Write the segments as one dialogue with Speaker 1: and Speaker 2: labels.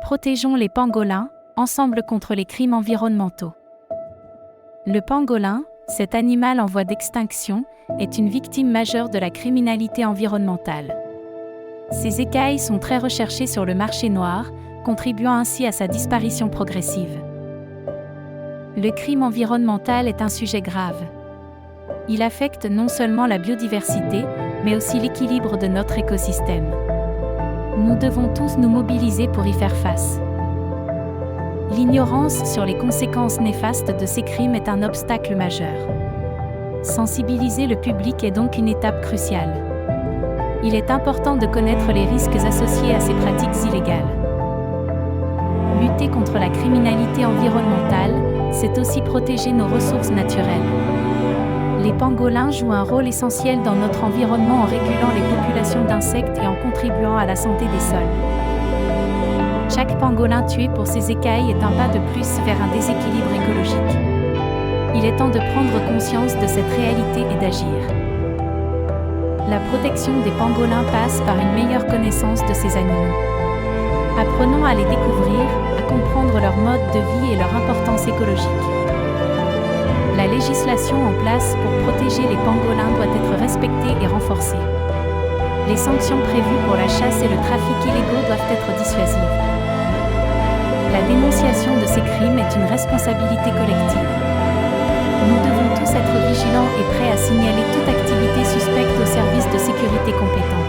Speaker 1: Protégeons les pangolins, ensemble contre les crimes environnementaux. Le pangolin, cet animal en voie d'extinction, est une victime majeure de la criminalité environnementale. Ses écailles sont très recherchées sur le marché noir, contribuant ainsi à sa disparition progressive. Le crime environnemental est un sujet grave. Il affecte non seulement la biodiversité, mais aussi l'équilibre de notre écosystème. Nous devons tous nous mobiliser pour y faire face. L'ignorance sur les conséquences néfastes de ces crimes est un obstacle majeur. Sensibiliser le public est donc une étape cruciale. Il est important de connaître les risques associés à ces pratiques illégales. Lutter contre la criminalité environnementale, c'est aussi protéger nos ressources naturelles. Les pangolins jouent un rôle essentiel dans notre environnement en régulant les populations d'insectes et en contribuant à la santé des sols. Chaque pangolin tué pour ses écailles est un pas de plus vers un déséquilibre écologique. Il est temps de prendre conscience de cette réalité et d'agir. La protection des pangolins passe par une meilleure connaissance de ces animaux. Apprenons à les découvrir, à comprendre leur mode de vie et leur importance écologique. La législation en place pour protéger les pangolins doit être respectée et renforcée. Les sanctions prévues pour la chasse et le trafic illégaux doivent être dissuasives. La dénonciation de ces crimes est une responsabilité collective. Nous devons tous être vigilants et prêts à signaler toute activité suspecte aux services de sécurité compétents.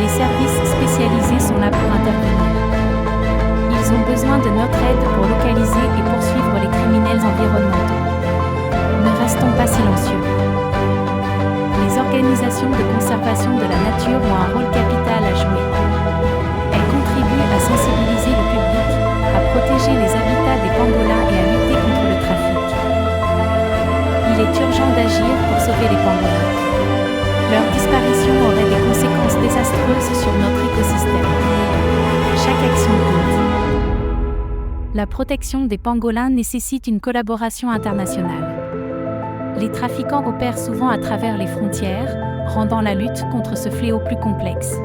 Speaker 1: Les services spécialisés sont là pour intervenir. Ils ont besoin de notre aide pour localiser et poursuivre les criminels environnementaux. Ne restons pas silencieux. Les organisations de conservation de la nature ont un rôle capital à jouer. Elles contribuent à sensibiliser le public, à protéger les habitats des pangolins et à lutter contre le trafic. Il est urgent d'agir pour sauver les pangolins. Leur disparition aurait des conséquences désastreuses sur notre écosystème. Chaque action compte. La protection des pangolins nécessite une collaboration internationale. Les trafiquants opèrent souvent à travers les frontières, rendant la lutte contre ce fléau plus complexe.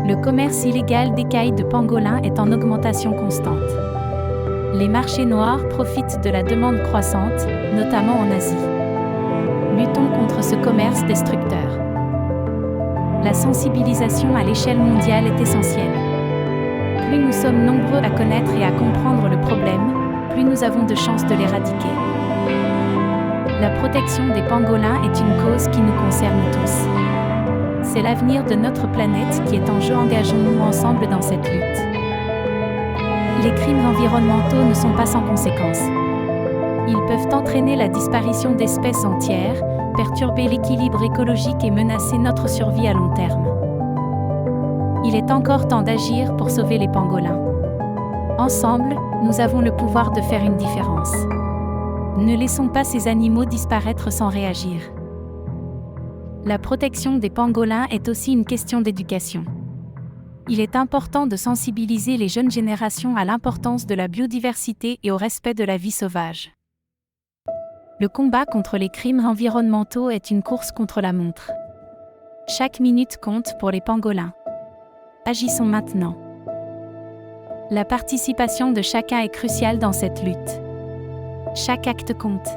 Speaker 1: Le commerce illégal d'écailles de pangolins est en augmentation constante. Les marchés noirs profitent de la demande croissante, notamment en Asie. Luttons contre ce commerce destructeur. La sensibilisation à l'échelle mondiale est essentielle. Plus nous sommes nombreux à connaître et à comprendre le problème, plus nous avons de chances de l'éradiquer. La protection des pangolins est une cause qui nous concerne tous. C'est l'avenir de notre planète qui est en jeu. Engageons-nous ensemble dans cette lutte. Les crimes environnementaux ne sont pas sans conséquences. Ils peuvent entraîner la disparition d'espèces entières, perturber l'équilibre écologique et menacer notre survie à long terme. Il est encore temps d'agir pour sauver les pangolins. Ensemble, nous avons le pouvoir de faire une différence. Ne laissons pas ces animaux disparaître sans réagir. La protection des pangolins est aussi une question d'éducation. Il est important de sensibiliser les jeunes générations à l'importance de la biodiversité et au respect de la vie sauvage. Le combat contre les crimes environnementaux est une course contre la montre. Chaque minute compte pour les pangolins. Agissons maintenant. La participation de chacun est cruciale dans cette lutte. Chaque acte compte.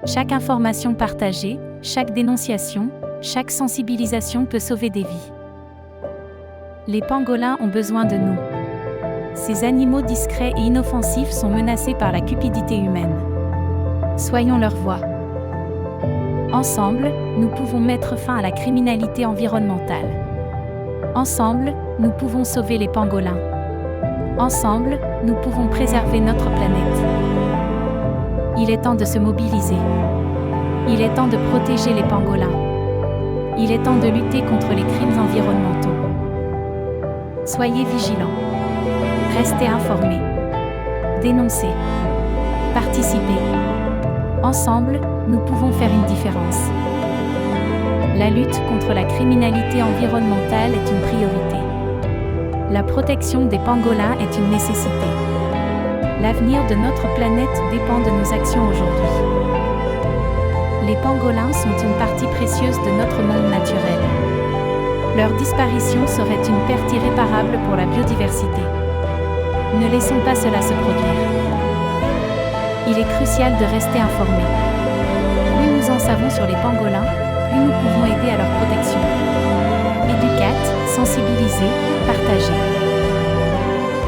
Speaker 1: Chaque information partagée, chaque dénonciation, chaque sensibilisation peut sauver des vies. Les pangolins ont besoin de nous. Ces animaux discrets et inoffensifs sont menacés par la cupidité humaine. Soyons leur voix. Ensemble, nous pouvons mettre fin à la criminalité environnementale. Ensemble, nous pouvons sauver les pangolins. Ensemble, nous pouvons préserver notre planète. Il est temps de se mobiliser. Il est temps de protéger les pangolins. Il est temps de lutter contre les crimes environnementaux. Soyez vigilants. Restez informés. Dénoncez. Participez. Ensemble, nous pouvons faire une différence. La lutte contre la criminalité environnementale est une priorité. La protection des pangolins est une nécessité. L'avenir de notre planète dépend de nos actions aujourd'hui. Les pangolins sont une partie précieuse de notre monde naturel. Leur disparition serait une perte irréparable pour la biodiversité. Ne laissons pas cela se produire. Il est crucial de rester informés. Plus nous en savons sur les pangolins, plus nous pouvons aider à leur protection. Éducate, sensibiliser, partager.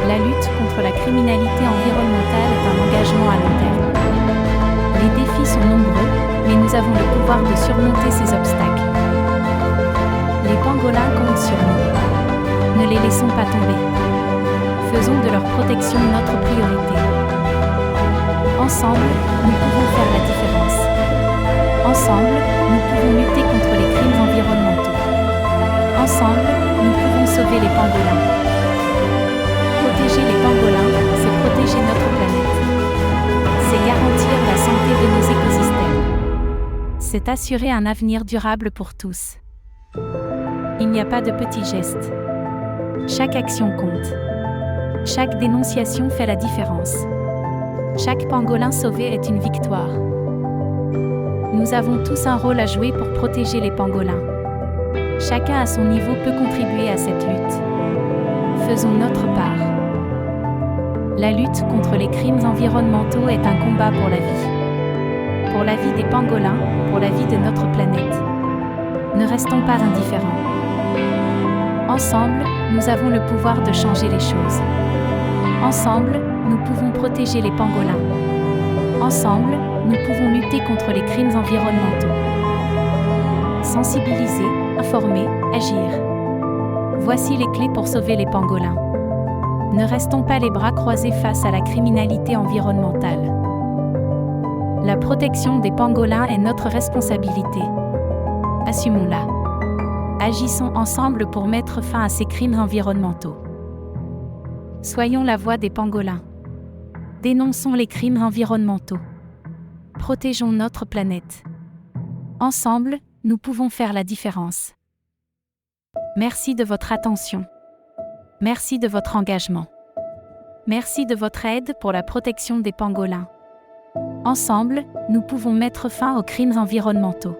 Speaker 1: La lutte contre la criminalité environnementale est un engagement à long terme. Les défis sont nombreux, mais nous avons le pouvoir de surmonter ces obstacles. Les pangolins comptent sur nous. Ne les laissons pas tomber. Faisons de leur protection notre priorité. Ensemble, nous pouvons faire la différence. Ensemble, nous pouvons lutter contre les crimes environnementaux. Ensemble, nous pouvons sauver les pangolins. Protéger les pangolins, c'est protéger notre planète. C'est garantir la santé de nos écosystèmes. C'est assurer un avenir durable pour tous. Il n'y a pas de petits gestes. Chaque action compte. Chaque dénonciation fait la différence. Chaque pangolin sauvé est une victoire. Nous avons tous un rôle à jouer pour protéger les pangolins. Chacun à son niveau peut contribuer à cette lutte. Faisons notre part. La lutte contre les crimes environnementaux est un combat pour la vie. Pour la vie des pangolins, pour la vie de notre planète. Ne restons pas indifférents. Ensemble, nous avons le pouvoir de changer les choses. Ensemble, nous pouvons protéger les pangolins. Ensemble, nous pouvons lutter contre les crimes environnementaux. Sensibiliser, informer, agir. Voici les clés pour sauver les pangolins. Ne restons pas les bras croisés face à la criminalité environnementale. La protection des pangolins est notre responsabilité. Assumons-la. Agissons ensemble pour mettre fin à ces crimes environnementaux. Soyons la voix des pangolins. Dénonçons les crimes environnementaux. Protégeons notre planète. Ensemble, nous pouvons faire la différence. Merci de votre attention. Merci de votre engagement. Merci de votre aide pour la protection des pangolins. Ensemble, nous pouvons mettre fin aux crimes environnementaux.